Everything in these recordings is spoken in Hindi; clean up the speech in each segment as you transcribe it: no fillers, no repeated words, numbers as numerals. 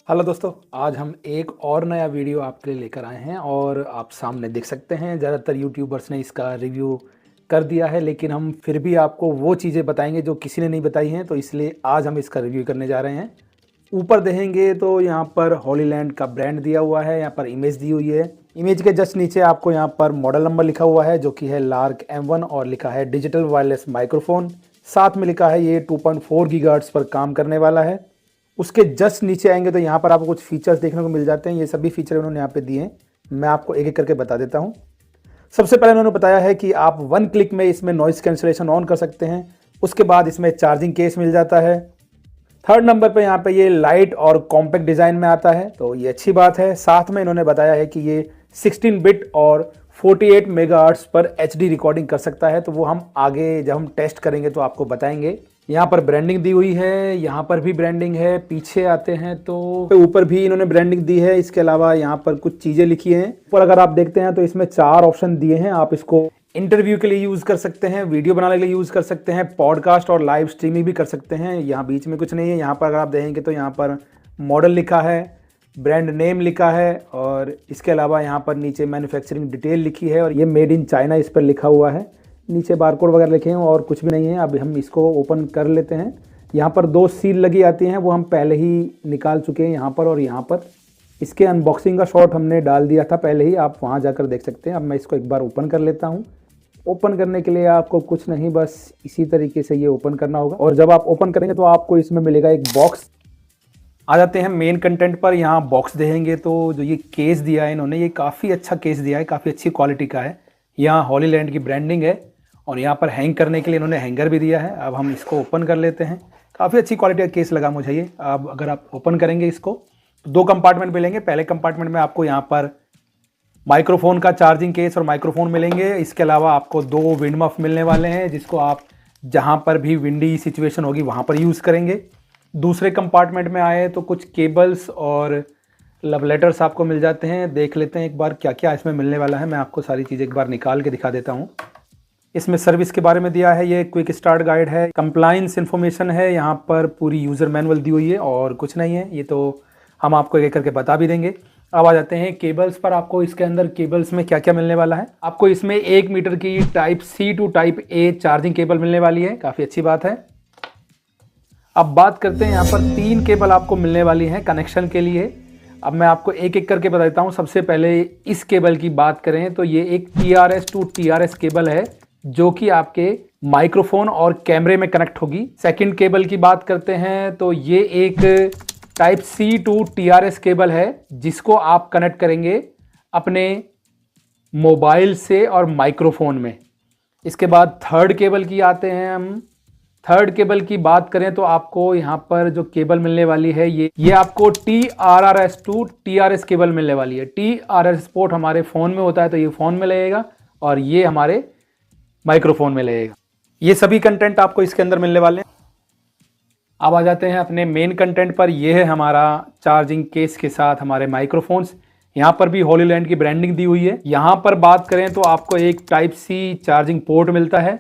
हेलो दोस्तों, आज हम एक और नया वीडियो आपके लिए लेकर आए हैं और आप सामने देख सकते हैं ज़्यादातर यूट्यूबर्स ने इसका रिव्यू कर दिया है, लेकिन हम फिर भी आपको वो चीज़ें बताएंगे जो किसी ने नहीं बताई हैं। तो इसलिए आज हम इसका रिव्यू करने जा रहे हैं। ऊपर देखेंगे तो यहाँ पर हॉलीलैंड का ब्रांड दिया हुआ है, यहाँ पर इमेज दी हुई है। इमेज के जस्ट नीचे आपको यहाँ पर मॉडल नंबर लिखा हुआ है जो कि है लार्क M1 और लिखा है डिजिटल वायरलेस माइक्रोफोन। साथ में लिखा है ये 2.4 गीगाहर्ट्ज़ पर काम करने वाला है। उसके जस्ट नीचे आएंगे तो यहाँ पर आपको कुछ फीचर्स देखने को मिल जाते हैं। ये सभी फीचर उन्होंने यहाँ पे दिए हैं, मैं आपको एक एक करके बता देता हूँ। सबसे पहले उन्होंने बताया है कि आप 1 क्लिक में इसमें नॉइस कैंसलेशन ऑन कर सकते हैं। उसके बाद इसमें चार्जिंग केस मिल जाता है। थर्ड नंबर पे यहाँ पे ये लाइट और कॉम्पैक्ट डिज़ाइन में आता है, तो ये अच्छी बात है। साथ में इन्होंने बताया है कि ये 16 बिट और 48 मेगाहर्ट्ज़ पर HD रिकॉर्डिंग कर सकता है, तो वो हम आगे जब हम टेस्ट करेंगे तो आपको बताएंगे। यहाँ पर ब्रांडिंग दी हुई है, यहाँ पर भी ब्रांडिंग है। पीछे आते हैं तो ऊपर भी इन्होंने ब्रांडिंग दी है। इसके अलावा यहाँ पर कुछ चीज़ें लिखी हैं। ऊपर अगर आप देखते हैं तो इसमें 4 ऑप्शन दिए हैं। आप इसको इंटरव्यू के लिए यूज़ कर सकते हैं, वीडियो बनाने के लिए यूज़ कर सकते हैं, पॉडकास्ट और लाइव स्ट्रीमिंग भी कर सकते हैं। यहाँ बीच में कुछ नहीं है। यहाँ पर अगर आप देखेंगे तो यहाँ पर मॉडल लिखा है, ब्रांड नेम लिखा है और इसके अलावा यहाँ पर नीचे मैन्युफैक्चरिंग डिटेल लिखी है और ये मेड इन चाइना इस पर लिखा हुआ है। नीचे बारकोड वगैरह लिखे हैं और कुछ भी नहीं है। अब हम इसको ओपन कर लेते हैं। यहाँ पर 2 सील लगी आती हैं, वो हम पहले ही निकाल चुके हैं यहाँ पर और यहाँ पर। इसके अनबॉक्सिंग का शॉट हमने डाल दिया था पहले ही, आप वहाँ जाकर देख सकते हैं। अब मैं इसको एक बार ओपन कर लेता हूँ। ओपन करने के लिए आपको कुछ नहीं, बस इसी तरीके से ये ओपन करना होगा और जब आप ओपन करेंगे तो आपको इसमें मिलेगा एक बॉक्स। आ जाते हैं मेन कंटेंट पर। यहाँ बॉक्स देखेंगे तो जो ये केस दिया है इन्होंने, ये काफ़ी अच्छा केस दिया है, काफ़ी अच्छी क्वालिटी का है। यहाँ हॉलीलैंड की ब्रांडिंग है और यहाँ पर हैंग करने के लिए इन्होंने हैंगर भी दिया है। अब हम इसको ओपन कर लेते हैं। काफ़ी अच्छी क्वालिटी का केस लगा मुझे ये। अब अगर आप ओपन करेंगे इसको तो 2 कंपार्टमेंट मिलेंगे। पहले कंपार्टमेंट में आपको यहाँ पर माइक्रोफोन का चार्जिंग केस और माइक्रोफोन मिलेंगे। इसके अलावा आपको 2 विंड मफ मिलने वाले हैं जिसको आप जहाँ पर भी विंडी सिचुएशन होगी वहाँ पर यूज़ करेंगे। दूसरे कंपार्टमेंट में आए तो कुछ केबल्स और लव लेटर्स आपको मिल जाते हैं। देख लेते हैं एक बार क्या क्या इसमें मिलने वाला है। मैं आपको सारी चीज़ें एक बार निकाल के दिखा देता हूँ। इसमें सर्विस के बारे में दिया है, ये क्विक स्टार्ट गाइड है, कंप्लायंस इन्फॉर्मेशन है, यहाँ पर पूरी यूज़र मैनुअल दी हुई है और कुछ नहीं है। ये तो हम आपको एक एक करके बता भी देंगे। अब आ जाते हैं केबल्स पर। आपको इसके अंदर केबल्स में क्या क्या मिलने वाला है। आपको इसमें 1 मीटर की type C to type A charging cable मिलने वाली है, काफ़ी अच्छी बात है। अब बात करते हैं, यहाँ पर 3 केबल आपको मिलने वाली हैं कनेक्शन के लिए। अब मैं आपको एक एक करके बता देता हूँ। सबसे पहले इस केबल की बात करें तो ये एक TRS टू TRS केबल है जो कि आपके माइक्रोफोन और कैमरे में कनेक्ट होगी। सेकंड केबल की बात करते हैं तो ये एक type C to TRS cable है जिसको आप कनेक्ट करेंगे अपने मोबाइल से और माइक्रोफोन में। इसके बाद थर्ड केबल की आते हैं हम। थर्ड केबल की बात करें तो आपको यहाँ पर जो केबल मिलने वाली है ये आपको TRRS टू TRS केबल मिलने वाली है। TRS पोर्ट हमारे फ़ोन में होता है तो ये फ़ोन में लगेगा और ये हमारे माइक्रोफोन में लगेगा। ये सभी कंटेंट आपको इसके अंदर मिलने वाले हैं। अब आ जाते हैं अपने मेन कंटेंट पर। यह है हमारा चार्जिंग केस के साथ हमारे माइक्रोफोन्स। यहाँ पर भी हॉलीलैंड की ब्रांडिंग दी हुई है। यहाँ पर बात करें तो आपको एक टाइप C चार्जिंग पोर्ट मिलता है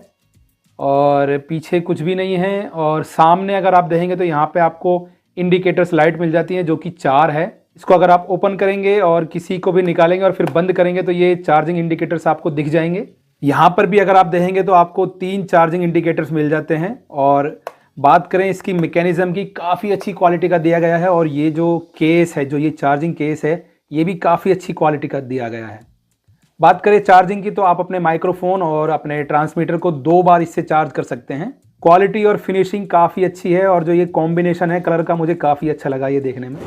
और पीछे कुछ भी नहीं है। और सामने अगर आप देखेंगे तो यहाँ पे आपको इंडिकेटर्स लाइट मिल जाती है जो कि 4 है। इसको अगर आप ओपन करेंगे और किसी को भी निकालेंगे और फिर बंद करेंगे तो ये चार्जिंग इंडिकेटर्स आपको दिख जाएंगे। यहाँ पर भी अगर आप देखेंगे तो आपको 3 चार्जिंग इंडिकेटर्स मिल जाते हैं। और बात करें इसकी मैकेनिज्म की, काफ़ी अच्छी क्वालिटी का दिया गया है। और ये जो केस है, जो ये चार्जिंग केस है, ये भी काफ़ी अच्छी क्वालिटी का दिया गया है। बात करें चार्जिंग की तो आप अपने माइक्रोफोन और अपने ट्रांसमीटर को 2 बार इससे चार्ज कर सकते हैं। क्वालिटी और फिनिशिंग काफ़ी अच्छी है और जो ये कॉम्बिनेशन है कलर का, मुझे काफ़ी अच्छा लगा ये देखने में।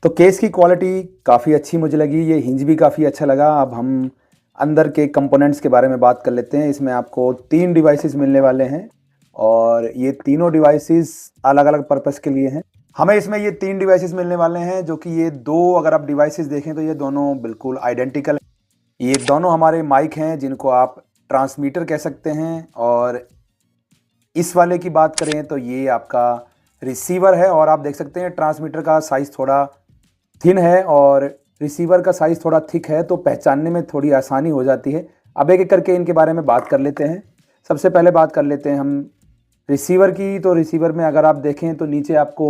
तो केस की क्वालिटी काफ़ी अच्छी मुझे लगी, ये हिंज भी काफ़ी अच्छा लगा। अब हम अंदर के कंपोनेंट्स के बारे में बात कर लेते हैं। इसमें आपको 3 डिवाइसेस मिलने वाले हैं और ये तीनों डिवाइसेस अलग अलग पर्पस के लिए हैं। हमें इसमें ये 3 डिवाइसेस मिलने वाले हैं जो कि ये 2 अगर आप डिवाइसेस देखें तो ये दोनों बिल्कुल आइडेंटिकल हैं। ये दोनों हमारे माइक हैं जिनको आप ट्रांसमीटर कह सकते हैं। और इस वाले की बात करें तो ये आपका रिसीवर है और आप देख सकते हैं ट्रांसमीटर का साइज़ थोड़ा थिन है और रिसीवर का साइज़ थोड़ा थिक है, तो पहचानने में थोड़ी आसानी हो जाती है। अब एक एक करके इनके बारे में बात कर लेते हैं। सबसे पहले बात कर लेते हैं हम रिसीवर की। तो रिसीवर में अगर आप देखें तो नीचे आपको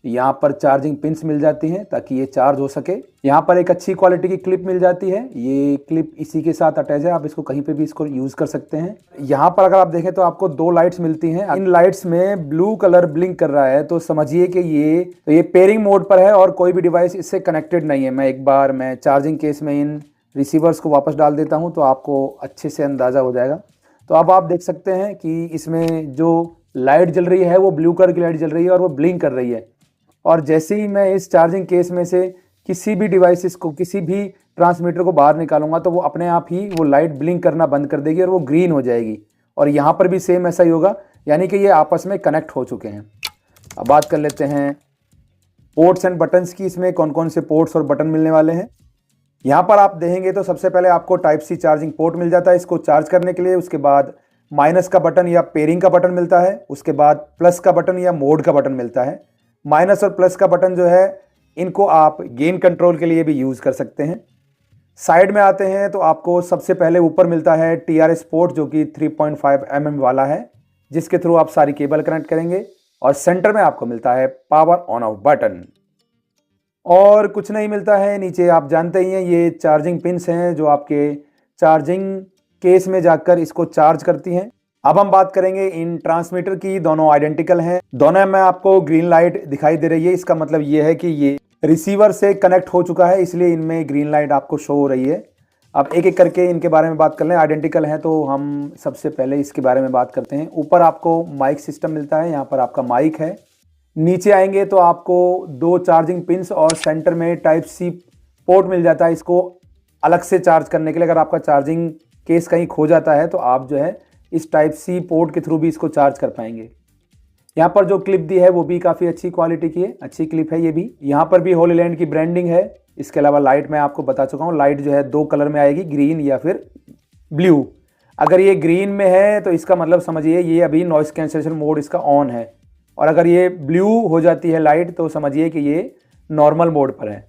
यहाँ पर चार्जिंग पिन्स मिल जाती हैं ताकि ये चार्ज हो सके। यहाँ पर एक अच्छी क्वालिटी की क्लिप मिल जाती है, ये क्लिप इसी के साथ अटैच है, आप इसको कहीं पे भी इसको यूज कर सकते हैं। यहाँ पर अगर आप देखें तो आपको 2 लाइट्स मिलती हैं। इन लाइट्स में ब्लू कलर ब्लिंक कर रहा है तो समझिए कि ये पेयरिंग मोड पर है और कोई भी डिवाइस इससे कनेक्टेड नहीं है। मैं चार्जिंग केस में इन रिसीवर्स को वापस डाल देता हूँ तो आपको अच्छे से अंदाज़ा हो जाएगा। तो अब आप देख सकते हैं कि इसमें जो लाइट जल रही है वो ब्लू कलर की लाइट जल रही है और वो ब्लिंक कर रही है। और जैसे ही मैं इस चार्जिंग केस में से किसी भी डिवाइसेस को, किसी भी ट्रांसमीटर को बाहर निकालूंगा तो वो अपने आप ही वो लाइट ब्लिंक करना बंद कर देगी और वो ग्रीन हो जाएगी। और यहाँ पर भी सेम ऐसा ही होगा, यानी कि ये आपस में कनेक्ट हो चुके हैं। अब बात कर लेते हैं पोर्ट्स एंड बटन्स की। इसमें कौन कौन से पोर्ट्स और बटन मिलने वाले हैं। यहाँ पर आप देखेंगे तो सबसे पहले आपको टाइप सी चार्जिंग पोर्ट मिल जाता है इसको चार्ज करने के लिए। उसके बाद माइनस का बटन या पेयरिंग का बटन मिलता है। उसके बाद प्लस का बटन या मोड का बटन मिलता है। माइनस और प्लस का बटन जो है इनको आप गेन कंट्रोल के लिए भी यूज़ कर सकते हैं। साइड में आते हैं तो आपको सबसे पहले ऊपर मिलता है TRS पोर्ट जो कि 3.5 mm वाला है, जिसके थ्रू आप सारी केबल कनेक्ट करेंगे। और सेंटर में आपको मिलता है पावर ऑन ऑफ बटन। और कुछ नहीं मिलता है। नीचे आप जानते ही हैं ये चार्जिंग पिन्स हैं जो आपके चार्जिंग केस में जाकर इसको चार्ज करती हैं। अब हम बात करेंगे इन ट्रांसमीटर की। दोनों आइडेंटिकल हैं, दोनों में आपको ग्रीन लाइट दिखाई दे रही है। इसका मतलब ये है कि ये रिसीवर से कनेक्ट हो चुका है, इसलिए इनमें ग्रीन लाइट आपको शो हो रही है। अब एक एक करके इनके बारे में बात कर लें। आइडेंटिकल हैं तो हम सबसे पहले इसके बारे में बात करते हैं। ऊपर आपको माइक सिस्टम मिलता है, यहाँ पर आपका माइक है। नीचे आएंगे तो आपको 2 चार्जिंग पिन्स और सेंटर में टाइप सी पोर्ट मिल जाता है इसको अलग से चार्ज करने के लिए। अगर आपका चार्जिंग केस कहीं खो जाता है तो आप जो है इस टाइप सी पोर्ट के थ्रू भी इसको चार्ज कर पाएंगे। यहाँ पर जो क्लिप दी है वो भी काफ़ी अच्छी क्वालिटी की है, अच्छी क्लिप है ये भी। यहाँ पर भी होलीलैंड की ब्रांडिंग है। इसके अलावा लाइट मैं आपको बता चुका हूँ, लाइट जो है 2 कलर में आएगी, ग्रीन या फिर ब्लू। अगर ये ग्रीन में है तो इसका मतलब समझिए ये अभी नॉइस कैंसलेशन मोड इसका ऑन है, और अगर ये ब्लू हो जाती है लाइट तो समझिए कि ये नॉर्मल मोड पर है।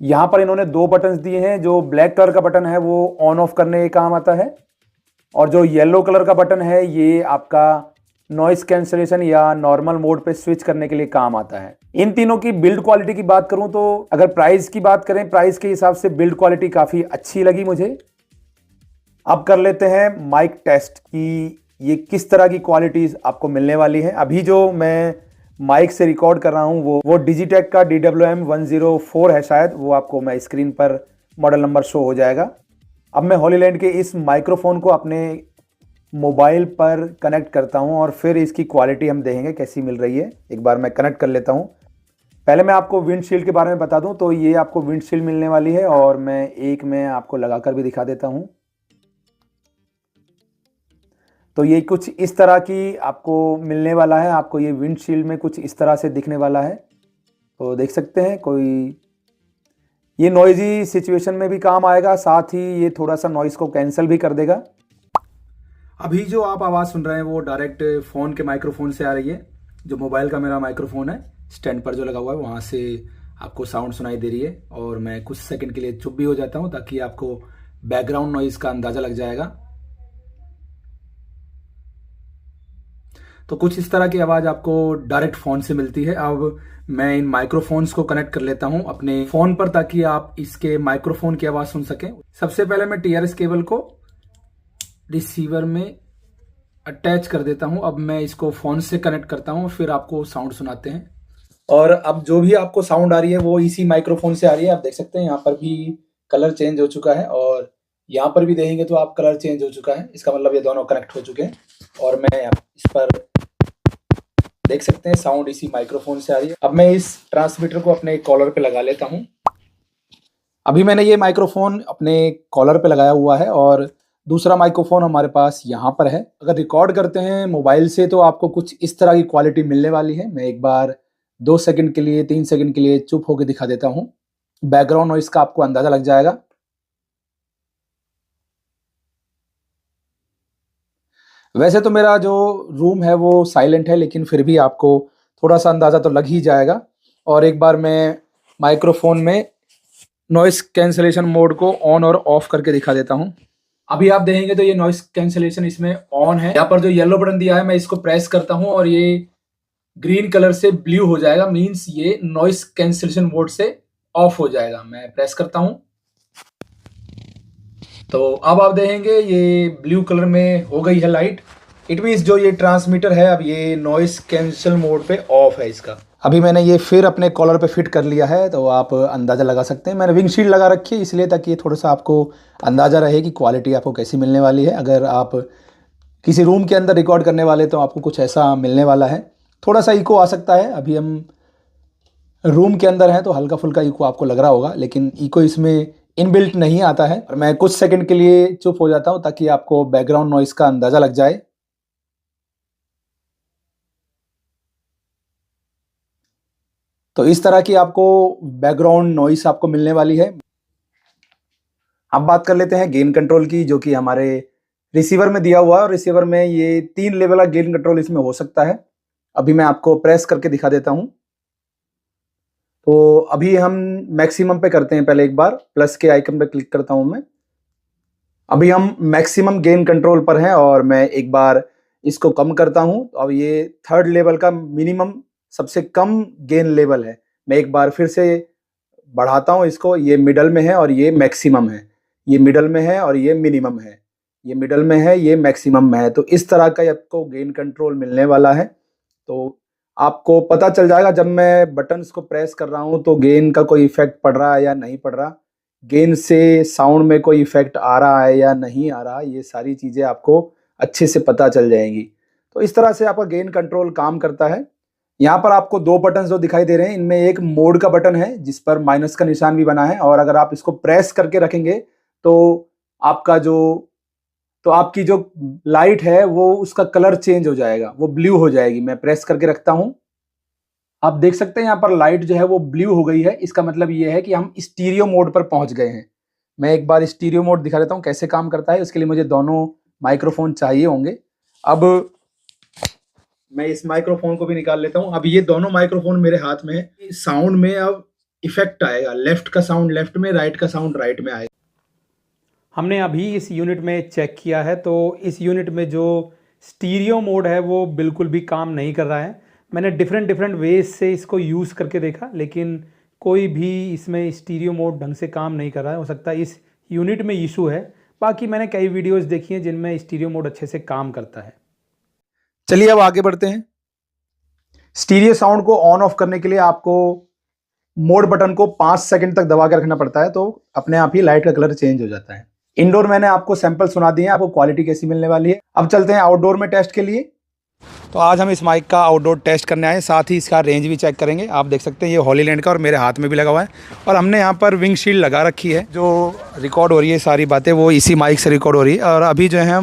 यहाँ पर इन्होंने 2 बटन्स दिए हैं। जो ब्लैक कलर का बटन है वो ऑन ऑफ करने के काम आता है, और जो येलो कलर का बटन है ये आपका नॉइस कैंसलेशन या नॉर्मल मोड पे स्विच करने के लिए काम आता है। इन तीनों की बिल्ड क्वालिटी की बात करूं तो अगर प्राइस की बात करें, प्राइस के हिसाब से बिल्ड क्वालिटी काफ़ी अच्छी लगी मुझे। अब कर लेते हैं माइक टेस्ट कि ये किस तरह की क्वालिटीज़ आपको मिलने वाली है। अभी जो मैं माइक से रिकॉर्ड कर रहा हूँ वो डिजिटेक का DWM-104 है शायद, वो आपको मैं स्क्रीन पर मॉडल नंबर शो हो जाएगा। अब मैं होलीलैंड के इस माइक्रोफोन को अपने मोबाइल पर कनेक्ट करता हूं और फिर इसकी क्वालिटी हम देखेंगे कैसी मिल रही है। एक बार मैं कनेक्ट कर लेता हूं। पहले मैं आपको विंडशील्ड के बारे में बता दूं तो ये आपको विंडशील्ड मिलने वाली है, और मैं आपको लगाकर भी दिखा देता हूं। तो ये कुछ इस तरह की आपको मिलने वाला है। आपको ये विंडशील्ड में कुछ इस तरह से दिखने वाला है, तो देख सकते हैं। ये नॉइजी सिचुएशन में भी काम आएगा, साथ ही ये थोड़ा सा नॉइस को कैंसिल भी कर देगा। अभी जो आप आवाज़ सुन रहे हैं वो डायरेक्ट फ़ोन के माइक्रोफोन से आ रही है। जो मोबाइल का मेरा माइक्रोफोन है स्टैंड पर जो लगा हुआ है वहाँ से आपको साउंड सुनाई दे रही है। और मैं कुछ सेकंड के लिए चुप भी हो जाता हूँ ताकि आपको बैकग्राउंड नॉइज़ का अंदाज़ा लग जाएगा। तो कुछ इस तरह की आवाज़ आपको डायरेक्ट फ़ोन से मिलती है। अब मैं इन माइक्रोफोन्स को कनेक्ट कर लेता हूं अपने फ़ोन पर ताकि आप इसके माइक्रोफोन की आवाज़ सुन सकें। सबसे पहले मैं TRS केबल को रिसीवर में अटैच कर देता हूं। अब मैं इसको फ़ोन से कनेक्ट करता हूं, फिर आपको साउंड सुनाते हैं। और अब जो भी आपको साउंड आ रही है वो इसी माइक्रोफोन से आ रही है। आप देख सकते हैं यहाँ पर भी कलर चेंज हो चुका है, और यहाँ पर भी देखेंगे तो आप कलर चेंज हो चुका है। इसका मतलब ये दोनों कनेक्ट हो चुके हैं। और मैं इस पर देख सकते हैं साउंड इसी माइक्रोफोन से आ रही है। अब मैं इस ट्रांसमीटर को अपने कॉलर पे लगा लेता हूं। अभी मैंने ये माइक्रोफोन अपने कॉलर पे लगाया हुआ है, और दूसरा माइक्रोफोन हमारे पास यहाँ पर है। अगर रिकॉर्ड करते हैं मोबाइल से तो आपको कुछ इस तरह की क्वालिटी मिलने वाली है। मैं एक बार 2 सेकंड के लिए 3 सेकंड के लिए चुप होकर दिखा देता हूँ। बैकग्राउंड नॉइस का आपको अंदाजा लग जाएगा। वैसे तो मेरा जो रूम है वो साइलेंट है, लेकिन फिर भी आपको थोड़ा सा अंदाज़ा तो लग ही जाएगा। और एक बार मैं माइक्रोफोन में नॉइस कैंसलेशन मोड को ऑन और ऑफ करके दिखा देता हूं। अभी आप देखेंगे तो ये नॉइस कैंसलेशन इसमें ऑन है। यहाँ पर जो येलो बटन दिया है मैं इसको प्रेस करता हूं और ये ग्रीन कलर से ब्लू हो जाएगा, मीन्स ये नॉइस कैंसिलेशन मोड से ऑफ हो जाएगा। मैं प्रेस करता हूं तो अब आप देखेंगे ये ब्लू कलर में हो गई है लाइट। इट मीन्स जो ये ट्रांसमीटर है अब ये नॉइस कैंसिल मोड पे ऑफ है इसका। अभी मैंने ये फिर अपने कॉलर पे फिट कर लिया है तो आप अंदाज़ा लगा सकते हैं। मैंने विंडशील्ड लगा रखी है इसलिए ताकि ये थोड़ा सा आपको अंदाज़ा रहे कि क्वालिटी आपको कैसी मिलने वाली है। अगर आप किसी रूम के अंदर रिकॉर्ड करने वाले तो आपको कुछ ऐसा मिलने वाला है। थोड़ा सा इको आ सकता है, अभी हम रूम के अंदर है तो हल्का फुल्का इको आपको लग रहा होगा, लेकिन इको इसमें इनबिल्ट नहीं आता है। और मैं कुछ सेकंड के लिए चुप हो जाता हूं ताकि आपको बैकग्राउंड नॉइस का अंदाज़ा लग जाए। तो इस तरह की आपको बैकग्राउंड नॉइस आपको मिलने वाली है। अब बात कर लेते हैं गेन कंट्रोल की, जो कि हमारे रिसीवर में दिया हुआ है। और रिसीवर में ये 3 लेवल का गेन कंट्रोल इसमें हो सकता है। अभी मैं आपको प्रेस करके दिखा देता हूं। तो अभी हम मैक्सिमम पे करते हैं। पहले एक बार प्लस के आइकन पे क्लिक करता हूं मैं। अभी हम मैक्सिमम गेन कंट्रोल पर हैं और मैं एक बार इसको कम करता हूं। तो अब ये 3rd लेवल का मिनिमम सबसे कम गेन लेवल है। मैं एक बार फिर से बढ़ाता हूं इसको। ये मिडल में है और ये मैक्सिमम है। ये मिडल में है और ये मिनिमम है। ये मिडल में है, ये मैक्सिमम में है। तो इस तरह का आपको गेन कंट्रोल मिलने वाला है। तो आपको पता चल जाएगा जब मैं बटन्स को प्रेस कर रहा हूं तो गेन का कोई इफेक्ट पड़ रहा है या नहीं पड़ रहा, गेन से साउंड में कोई इफेक्ट आ रहा है या नहीं आ रहा। ये सारी चीज़ें आपको अच्छे से पता चल जाएंगी। तो इस तरह से आपका गेन कंट्रोल काम करता है। यहाँ पर आपको 2 बटन जो दिखाई दे रहे हैं, इनमें एक मोड का बटन है जिस पर माइनस का निशान भी बना है। और अगर आप इसको प्रेस करके रखेंगे तो आपका जो तो आपकी जो लाइट है वो उसका कलर चेंज हो जाएगा, वो ब्लू हो जाएगी। मैं प्रेस करके रखता हूं, आप देख सकते हैं यहाँ पर लाइट जो है वो ब्लू हो गई है। इसका मतलब ये है कि हम स्टीरियो मोड पर पहुंच गए हैं। मैं एक बार स्टीरियो मोड दिखा देता हूँ कैसे काम करता है। उसके लिए मुझे दोनों माइक्रोफोन चाहिए होंगे। अब मैं इस माइक्रोफोन को भी निकाल लेता हूँ। अब ये दोनों माइक्रोफोन मेरे हाथ में है। साउंड में अब इफेक्ट आएगा, लेफ्ट का साउंड लेफ्ट में, राइट का साउंड राइट में आएगा। हमने अभी इस यूनिट में चेक किया है तो इस यूनिट में जो स्टीरियो मोड है वो बिल्कुल भी काम नहीं कर रहा है। मैंने डिफरेंट वेज से इसको यूज़ करके देखा लेकिन कोई भी इसमें स्टीरियो मोड ढंग से काम नहीं कर रहा है। हो सकता है इस यूनिट में इशू है। बाकी मैंने कई वीडियोस देखी हैं जिनमें स्टीरियो मोड अच्छे से काम करता है। चलिए अब आगे बढ़ते हैं। स्टीरियो साउंड को ऑन ऑफ करने के लिए आपको मोड बटन को 5 सेकंड तक दबा के रखना पड़ता है, तो अपने आप ही लाइट का कलर चेंज हो जाता है। इंडोर मैंने आपको सैंपल सुना दिए हैं, आपको क्वालिटी कैसी मिलने वाली है। अब चलते हैं आउटडोर में टेस्ट के लिए। तो आज हम इस माइक का आउटडोर टेस्ट करने आए, साथ ही इसका रेंज भी चेक करेंगे। आप देख सकते हैं ये हॉलीलैंड का और मेरे हाथ में भी लगा हुआ है। और हमने यहाँ पर विंग शील्ड लगा रखी है। जो रिकॉर्ड हो रही है सारी बातें वो इसी माइक से रिकॉर्ड हो रही है। और अभी जो है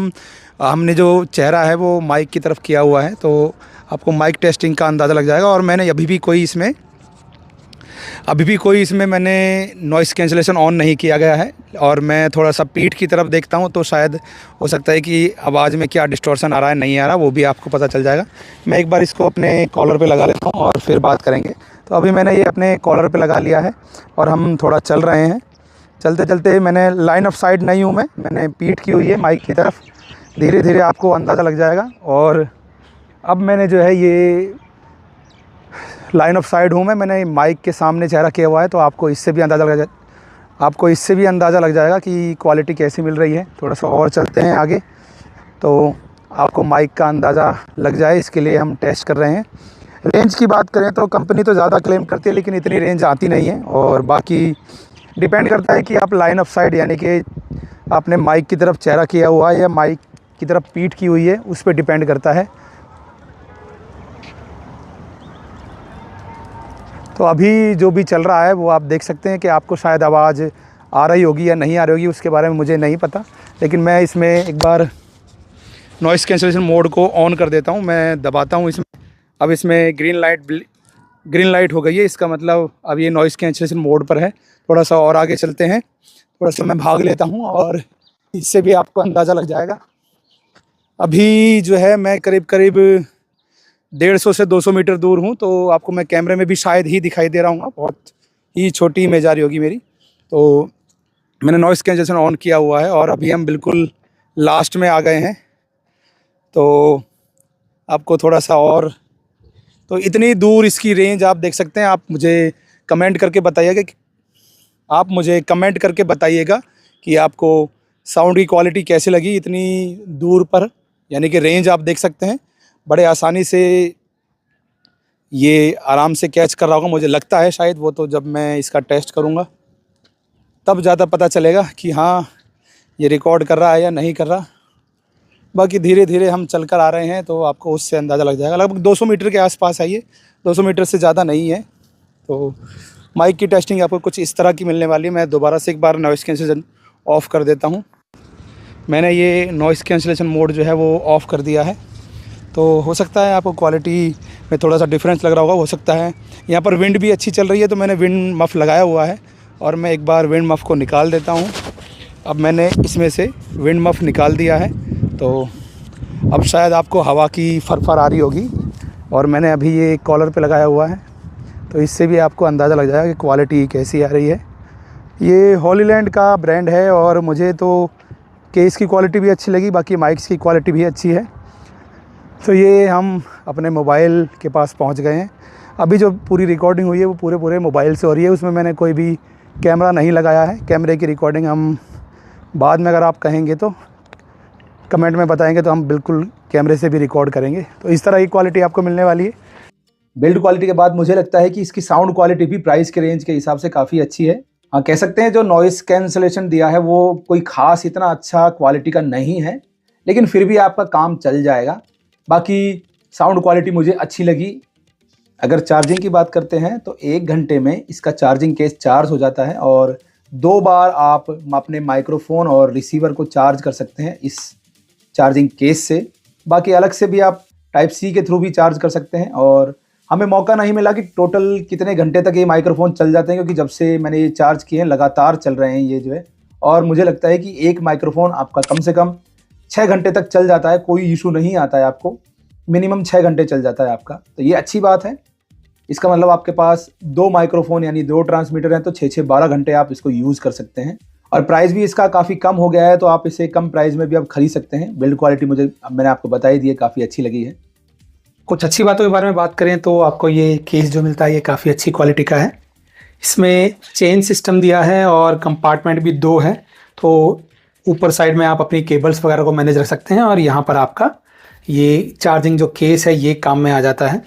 हमने जो चेहरा है वो माइक की तरफ किया हुआ है, तो आपको माइक टेस्टिंग का अंदाज़ा लग जाएगा। और मैंने अभी भी कोई इसमें मैंने नॉइस कैंसिलेशन ऑन नहीं किया गया है। और मैं थोड़ा सा पीठ की तरफ देखता हूं तो शायद हो सकता है कि आवाज़ में क्या डिस्टॉर्शन आ रहा है नहीं आ रहा, वो भी आपको पता चल जाएगा। मैं एक बार इसको अपने कॉलर पे लगा लेता हूं और फिर बात करेंगे। तो अभी मैंने ये अपने कॉलर पे लगा लिया है और हम थोड़ा चल रहे हैं। चलते चलते मैंने लाइन ऑफ साइट नहीं हूँ, मैंने पीठ की हुई है माइक की तरफ। धीरे धीरे आपको अंदाज़ा लग जाएगा। और अब मैंने जो है ये लाइन ऑफ साइड हूँ मैंने माइक के सामने चेहरा किया हुआ है, तो आपको इससे भी अंदाज़ा लग जाएगा कि क्वालिटी कैसी मिल रही है। थोड़ा सा और चलते हैं आगे तो आपको माइक का अंदाज़ा लग जाए, इसके लिए हम टेस्ट कर रहे हैं। रेंज की बात करें तो कंपनी तो ज़्यादा क्लेम करती है लेकिन इतनी रेंज आती नहीं है। और बाकी डिपेंड करता है कि आप लाइन ऑफ साइड यानी कि आपने माइक की तरफ चेहरा किया हुआ है या माइक की तरफ पीठ की हुई है, उस पर डिपेंड करता है। तो अभी जो भी चल रहा है वो आप देख सकते हैं कि आपको शायद आवाज़ आ रही होगी या नहीं आ रही होगी, उसके बारे में मुझे नहीं पता। लेकिन मैं इसमें एक बार नॉइस कैंसिलेशन मोड को ऑन कर देता हूँ। मैं दबाता हूँ इसमें। अब इसमें ग्रीन लाइट हो गई है, इसका मतलब अब ये नॉइस कैंसिलेशन मोड पर है। थोड़ा सा और आगे चलते हैं, थोड़ा सा मैं भाग लेता हूँ और इससे भी आपको अंदाज़ा लग जाएगा। अभी जो है मैं करीब 150 से 200 मीटर दूर हूँ, तो आपको मैं कैमरे में भी शायद ही दिखाई दे रहा हूँ। बहुत ही छोटी इमेज आ रही होगी मेरी। तो मैंने नॉइस कैंसिलेशन ऑन किया हुआ है और अभी हम बिल्कुल लास्ट में आ गए हैं। तो आपको थोड़ा सा और तो इतनी दूर इसकी रेंज आप देख सकते हैं। आप मुझे कमेंट करके बताइएगा कि आपको साउंड की क्वालिटी कैसी लगी इतनी दूर पर, यानी कि रेंज आप देख सकते हैं बड़े आसानी से ये आराम से कैच कर रहा होगा मुझे लगता है शायद। वो तो जब मैं इसका टेस्ट करूँगा तब ज़्यादा पता चलेगा कि हाँ ये रिकॉर्ड कर रहा है या नहीं कर रहा। बाकी धीरे धीरे हम चल कर आ रहे हैं तो आपको उससे अंदाज़ा लग जाएगा। लगभग 200 मीटर के आसपास है ये, 200 मीटर से ज़्यादा नहीं है। तो माइक की टेस्टिंग आपको कुछ इस तरह की मिलने वाली है। मैं दोबारा से एक बार नॉइज़ कैंसिलेशन ऑफ़ कर देता हूँ। मैंने ये नॉइज़ कैंसिलेशन मोड जो है वो ऑफ़ कर दिया है। तो हो सकता है आपको क्वालिटी में थोड़ा सा डिफरेंस लग रहा होगा, हो सकता है। यहाँ पर विंड भी अच्छी चल रही है तो मैंने विंड मफ़ लगाया हुआ है और मैं एक बार विंड मफ़ को निकाल देता हूँ। अब मैंने इसमें से विंड मफ़ निकाल दिया है तो अब शायद आपको हवा की फरफर आ रही होगी। और मैंने अभी ये कॉलर पे लगाया हुआ है तो इससे भी आपको अंदाज़ा लग जाएगा कि क्वालिटी कैसी आ रही है। ये हॉलीलैंड का ब्रांड है और मुझे तो केस की क्वालिटी भी अच्छी लगी, बाकी माइक्स की क्वालिटी भी अच्छी है। तो ये हम अपने मोबाइल के पास पहुंच गए हैं। अभी जो पूरी रिकॉर्डिंग हुई है वो पूरे मोबाइल से हो रही है, उसमें मैंने कोई भी कैमरा नहीं लगाया है। कैमरे की रिकॉर्डिंग हम बाद में अगर आप कहेंगे तो कमेंट में बताएंगे तो हम बिल्कुल कैमरे से भी रिकॉर्ड करेंगे। तो इस तरह की क्वालिटी आपको मिलने वाली है। बिल्ड क्वालिटी के बाद मुझे लगता है कि इसकी साउंड क्वालिटी भी प्राइस के रेंज के हिसाब से काफ़ी अच्छी है। हाँ, कह सकते हैं जो नॉइस कैंसलेशन दिया है वो कोई ख़ास इतना अच्छा क्वालिटी का नहीं है, लेकिन फिर भी आपका काम चल जाएगा। बाकी साउंड क्वालिटी मुझे अच्छी लगी। अगर चार्जिंग की बात करते हैं तो 1 घंटे में इसका चार्जिंग केस चार्ज हो जाता है और 2 बार आप अपने माइक्रोफोन और रिसीवर को चार्ज कर सकते हैं इस चार्जिंग केस से। बाकी अलग से भी आप टाइप सी के थ्रू भी चार्ज कर सकते हैं। और हमें मौका नहीं मिला कि टोटल कितने घंटे तक ये माइक्रोफोन चल जाते हैं, क्योंकि जब से मैंने ये चार्ज किए हैं लगातार चल रहे हैं ये जो है। और मुझे लगता है कि एक माइक्रोफोन आपका कम से कम 6 घंटे तक चल जाता है, कोई इशू नहीं आता है आपको। मिनिमम 6 घंटे चल जाता है आपका, तो ये अच्छी बात है। इसका मतलब आपके पास 2 माइक्रोफोन यानी 2 ट्रांसमीटर हैं तो 6-6 12 घंटे आप इसको यूज़ कर सकते हैं। और प्राइस भी इसका काफ़ी कम हो गया है तो आप इसे कम प्राइस में भी आप खरीद सकते हैं। बिल्ड क्वालिटी मैंने आपको बताई दी है, काफ़ी अच्छी लगी है। कुछ अच्छी बातों के बारे में बात करें तो आपको ये केस जो मिलता है ये काफ़ी अच्छी क्वालिटी का है। इसमें चेन सिस्टम दिया है और कंपार्टमेंट भी 2 है, तो ऊपर साइड में आप अपनी केबल्स वगैरह को मैनेज रख सकते हैं और यहाँ पर आपका ये चार्जिंग जो केस है ये काम में आ जाता है।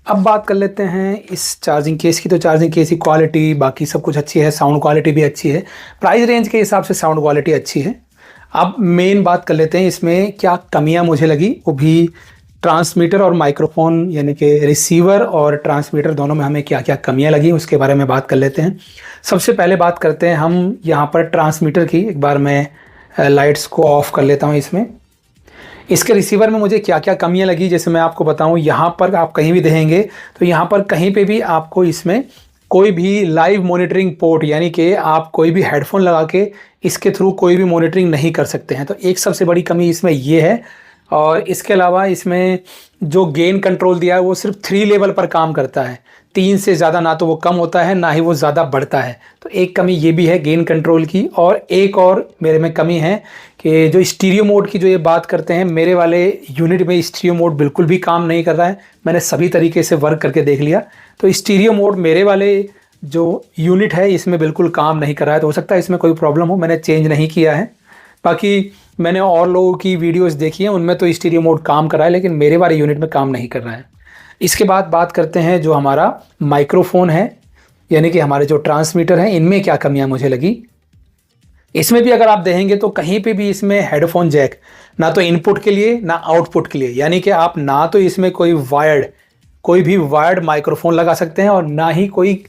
अब बात कर लेते हैं इस चार्जिंग केस की। तो चार्जिंग केस की क्वालिटी बाकी सब कुछ अच्छी है, साउंड क्वालिटी भी अच्छी है, प्राइस रेंज के हिसाब से साउंड क्वालिटी अच्छी है। अब मेन बात कर लेते हैं इसमें क्या कमियां मुझे लगी, वो भी ट्रांसमीटर और माइक्रोफोन यानी कि रिसीवर और ट्रांसमीटर दोनों में हमें क्या क्या कमियां लगी उसके बारे में बात कर लेते हैं। सबसे पहले बात करते हैं हम यहाँ पर ट्रांसमीटर की। एक बार मैं लाइट्स को ऑफ कर लेता हूँ। इसमें इसके रिसीवर में मुझे क्या क्या कमियां लगी जैसे मैं आपको बताऊं। यहाँ पर आप कहीं भी देखेंगे तो यहाँ पर कहीं पे भी आपको इसमें कोई भी लाइव मॉनिटरिंग पोर्ट यानी कि आप कोई भी हेडफोन लगा के इसके थ्रू कोई भी मॉनिटरिंग नहीं कर सकते हैं। तो एक सबसे बड़ी कमी इसमें ये है। और इसके अलावा इसमें जो गेन कंट्रोल दिया है वो सिर्फ 3 लेवल पर काम करता है, 3 से ज़्यादा ना तो वो कम होता है ना ही वो ज़्यादा बढ़ता है। तो एक कमी ये भी है गेन कंट्रोल की। और एक और मेरे में कमी है कि जो स्टीरियो मोड की जो ये बात करते हैं, मेरे वाले यूनिट में स्टीरियो मोड बिल्कुल भी काम नहीं कर रहा है। मैंने सभी तरीके से वर्क करके देख लिया तो स्टीरियो मोड मेरे वाले जो यूनिट है इसमें बिल्कुल काम नहीं कर रहा है। तो हो सकता है इसमें कोई प्रॉब्लम हो, मैंने चेंज नहीं किया है। बाकी मैंने और लोगों की वीडियोस देखी हैं, उनमें तो स्टीरियो मोड काम कर रहा है, लेकिन मेरे वाले यूनिट में काम नहीं कर रहा है। इसके बाद बात करते हैं जो हमारा माइक्रोफोन है यानी कि हमारे जो ट्रांसमीटर हैं, इनमें क्या कमियां मुझे लगी। इसमें भी अगर आप देखेंगे तो कहीं पे भी इसमें हेडफोन जैक ना तो इनपुट के लिए ना आउटपुट के लिए, यानी कि आप ना तो इसमें कोई भी वायर्ड माइक्रोफोन लगा सकते हैं और ना ही कोई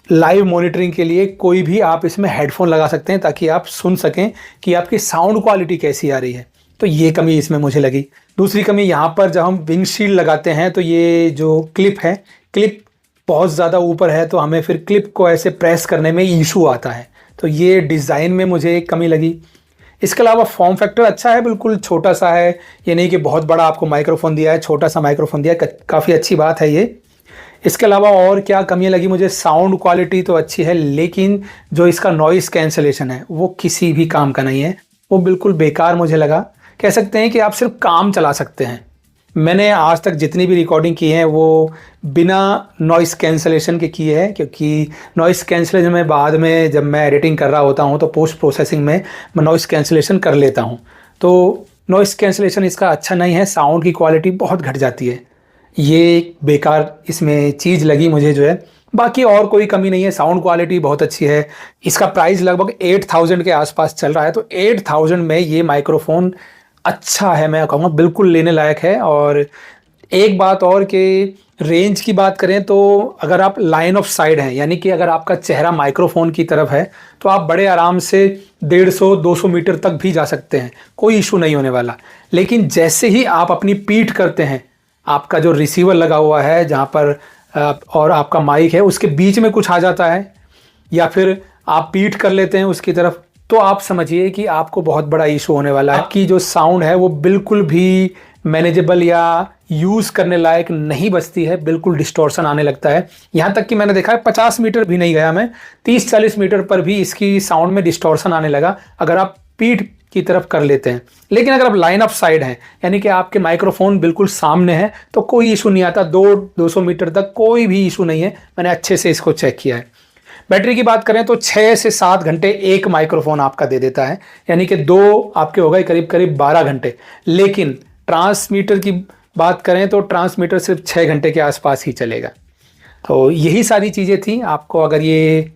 लाइव मॉनिटरिंग के लिए कोई भी आप इसमें हेडफोन लगा सकते हैं ताकि आप सुन सकें कि आपकी साउंड क्वालिटी कैसी आ रही है। तो ये कमी इसमें मुझे लगी। दूसरी कमी यहाँ पर जब हम विंडशील्ड लगाते हैं तो ये जो क्लिप है, क्लिप बहुत ज़्यादा ऊपर है तो हमें फिर क्लिप को ऐसे प्रेस करने में इशू आता है। तो ये डिज़ाइन में मुझे एक कमी लगी। इसके अलावा फॉर्म फैक्टर अच्छा है, बिल्कुल छोटा सा है, ये नहीं कि बहुत बड़ा आपको माइक्रोफोन दिया है, छोटा सा माइक्रोफोन दिया है, काफ़ी अच्छी बात है ये। इसके अलावा और क्या कमियां लगी मुझे, साउंड क्वालिटी तो अच्छी है लेकिन जो इसका नॉइस कैंसलेशन है वो किसी भी काम का नहीं है, वो बिल्कुल बेकार मुझे लगा। कह सकते हैं कि आप सिर्फ काम चला सकते हैं, मैंने आज तक जितनी भी रिकॉर्डिंग की है वो बिना नॉइस कैंसलेशन के की है, क्योंकि नॉइस कैंसलेशन में बाद में जब मैं एडिटिंग कर रहा होता हूँ तो पोस्ट प्रोसेसिंग में मैं नॉइस कैंसलेशन कर लेता हूँ, तो नॉइस कैंसलेशन इसका अच्छा नहीं है, साउंड की क्वालिटी बहुत घट जाती है। ये एक बेकार इसमें चीज़ लगी मुझे जो है, बाकी और कोई कमी नहीं है, साउंड क्वालिटी बहुत अच्छी है। इसका प्राइस लगभग 8000 के आसपास चल रहा है, तो 8000 में ये माइक्रोफोन अच्छा है, मैं कहूँगा बिल्कुल लेने लायक है। और एक बात और कि रेंज की बात करें तो अगर आप लाइन ऑफ साइड हैं, यानी कि अगर आपका चेहरा माइक्रोफोन की तरफ है तो आप बड़े आराम से 150-200 मीटर तक भी जा सकते हैं, कोई इशू नहीं होने वाला। लेकिन जैसे ही आप अपनी पीठ करते हैं, आपका जो रिसीवर लगा हुआ है जहाँ पर और आपका माइक है उसके बीच में कुछ आ जाता है, या फिर आप पीठ कर लेते हैं उसकी तरफ, तो आप समझिए कि आपको बहुत बड़ा इशू होने वाला है। आपकी जो साउंड है वो बिल्कुल भी मैनेजेबल या यूज़ करने लायक नहीं बचती है, बिल्कुल डिस्टॉर्शन आने लगता है। यहाँ तक कि मैंने देखा है 50 मीटर भी नहीं गया मैं, 30-40 मीटर पर भी इसकी साउंड में डिस्टॉर्शन आने लगा अगर आप पीठ की तरफ कर लेते हैं। लेकिन अगर आप लाइन ऑफ साइड हैं, यानी कि आपके माइक्रोफोन बिल्कुल सामने है, तो कोई इशू नहीं आता, 200 मीटर तक कोई भी इशू नहीं है। मैंने अच्छे से इसको चेक किया है। बैटरी की बात करें तो 6 से 7 घंटे एक माइक्रोफोन आपका दे देता है, यानी कि 2 आपके हो गए करीब करीब 12 घंटे। लेकिन ट्रांसमीटर की बात करें तो ट्रांसमीटर सिर्फ 6 घंटे के आसपास ही चलेगा। तो यही सारी चीज़ें थी। आपको अगर ये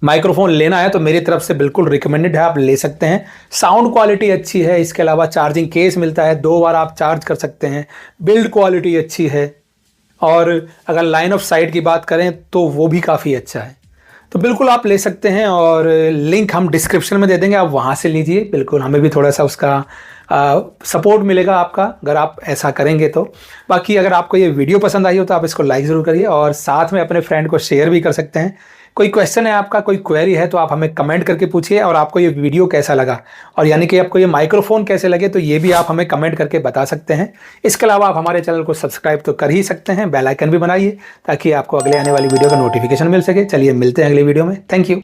माइक्रोफोन लेना है तो मेरी तरफ से बिल्कुल रिकमेंडेड है, आप ले सकते हैं। साउंड क्वालिटी अच्छी है, इसके अलावा चार्जिंग केस मिलता है, 2 बार आप चार्ज कर सकते हैं, बिल्ड क्वालिटी अच्छी है, और अगर लाइन ऑफ साइट की बात करें तो वो भी काफ़ी अच्छा है। तो बिल्कुल आप ले सकते हैं, और लिंक हम डिस्क्रिप्शन में दे देंगे, आप वहाँ से लीजिए। बिल्कुल हमें भी थोड़ा सा उसका सपोर्ट मिलेगा आपका अगर आप ऐसा करेंगे तो। बाकी अगर आपको ये वीडियो पसंद आई हो तो आप इसको लाइक ज़रूर करिए, और साथ में अपने फ्रेंड को शेयर भी कर सकते हैं। कोई क्वेश्चन है आपका, कोई क्वेरी है तो आप हमें कमेंट करके पूछिए, और आपको ये वीडियो कैसा लगा, और यानी कि आपको ये माइक्रोफोन कैसे लगे, तो ये भी आप हमें कमेंट करके बता सकते हैं। इसके अलावा आप हमारे चैनल को सब्सक्राइब तो कर ही सकते हैं, बेल आइकन भी बनाइए ताकि आपको अगले आने वाली वीडियो का नोटिफिकेशन मिल सके। चलिए मिलते हैं अगली वीडियो में। Thank you.